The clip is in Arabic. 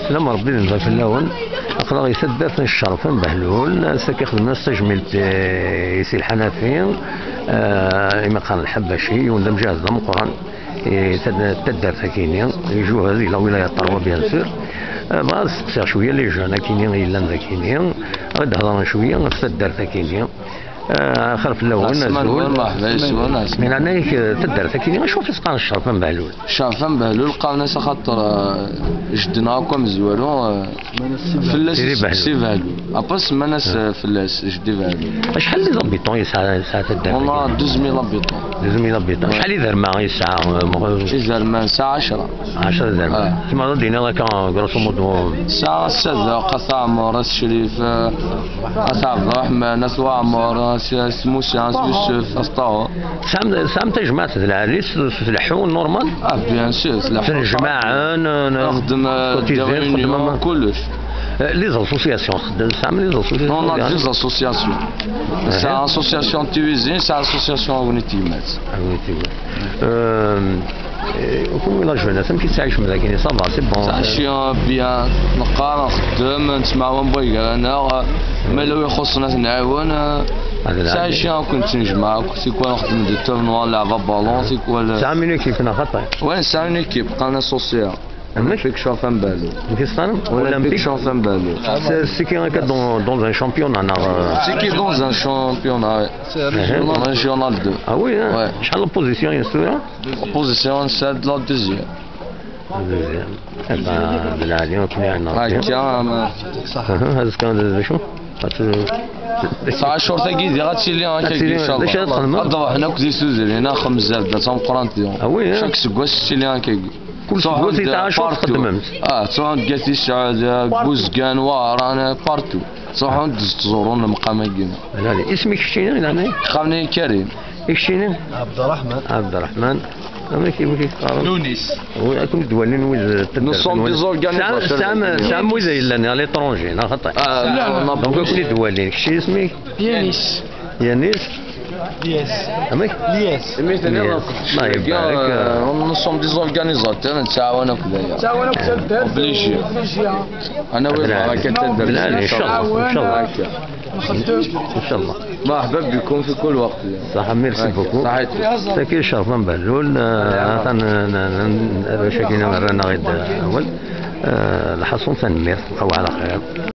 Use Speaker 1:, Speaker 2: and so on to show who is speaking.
Speaker 1: سلام ربي نضيف اللون اقرا يسدات الشرف بهلول ساكي الناس تجميل يسي الحنفي إما كان الحبشي وندم جاهز ضم قران تدار ثكينيا يجوا هذه الى ولايه طروه بيان سور بغا نستقصي شويه لي جون كاينين الا ذاكينيا غاد هضرنا شويه تدار ثكينيا خلف اللون زول من عندك تدار ثكينيا شوف تسقى الشرف بهلول
Speaker 2: الشرف بهلول قاونا خاطر جدناكم زوالو فلاس سي فالو اباس ما ناس فلاس جدي فالو
Speaker 1: شحال لي زابيطون يسعى تدار
Speaker 2: والله 12000 ابيطون
Speaker 1: 12000 ابيطون شحال يدرما يسعى
Speaker 2: يدرما ساعه 10
Speaker 1: درهم كيما دينا هكا غروسو مودو
Speaker 2: ساعه 6 قصا عمر الشريف قصا عبد الرحمن ناس وعمر سموسي يوسف اسطاو
Speaker 1: سام تجمعت العريس تلحون نورمال
Speaker 2: بيان سور
Speaker 1: تلحون الجماعه
Speaker 2: نخدم كلش
Speaker 1: لي زاسوسياسيون خدام سام لي زاسوسياسيون
Speaker 2: non on a deux associations c'est l'association Tuisin c'est l'association Agnitimet
Speaker 1: وكون لا جونا سام كيتعايش مزاكين صافا سي بون
Speaker 2: تعيشين بيان نقرا نخدم نسمعوا بويا انا ما لو يخصنا نعاون تعيشين كنت نجمع كنت يكون نخدم دي تورنوا نلعب بالون يكون
Speaker 1: سامي كيف نخطي
Speaker 2: وين سامي كيف قالنا سوسيال Olympique chauffe بالو.
Speaker 1: Qu'est-ce que
Speaker 2: Olympique chauffe بالو.
Speaker 1: C'est qui est dans un championnat.
Speaker 2: C'est qui est dans un championnat. Régional 2.
Speaker 1: Ah oui, hein?
Speaker 2: Ouais.
Speaker 1: Quelle est la position, instructeur?
Speaker 2: La position, c'est la deuxième.
Speaker 1: La deuxième. Eh ben, de la Lyon, qui est un autre. هذا كان شو؟
Speaker 2: ساعة شرطة جديد غاد سيلي هكا إن شاء الله. هذا حنا كزي سوزري هنا 5 زاد تام قرانتيون.
Speaker 1: Ah oui, hein?
Speaker 2: شاك سكواس سيلي هكا.
Speaker 1: كل سكواس تاع شرطة خدمت.
Speaker 2: صحون قاسي السعادة بوزكان ورانا بارتو. صحون تزورون مقام كينا.
Speaker 1: هذا اسمك شتينا يعني؟
Speaker 2: خامني كريم.
Speaker 1: شتينا؟
Speaker 3: عبد الرحمن.
Speaker 1: عبد الرحمن. أنا كيف قارن؟
Speaker 3: تونس.
Speaker 1: وأكون دوالين ويز.
Speaker 2: Nous sommes des organisations.
Speaker 1: سام ويز إلا على l'étranger لا خطأ. دونك كل دوالين شتي اسمك؟
Speaker 3: يانيس.
Speaker 1: يانيس.
Speaker 3: لياس.
Speaker 1: أمك؟
Speaker 3: لياس.
Speaker 1: الله يبارك.
Speaker 2: Nous sommes des organisateurs نتعاونوا كذايا.
Speaker 3: تعاونوا كثر.
Speaker 2: اوبليجي. أنا وين كتدرس.
Speaker 1: إن شاء الله. إن شاء الله. إن شاء الله.
Speaker 2: مرحبا بكم في كل وقت.
Speaker 1: صح ميرسي بوكو. ساكي شرفا بهلول شاكينا رانا غير أول الحصون تنمير بقاو على خير.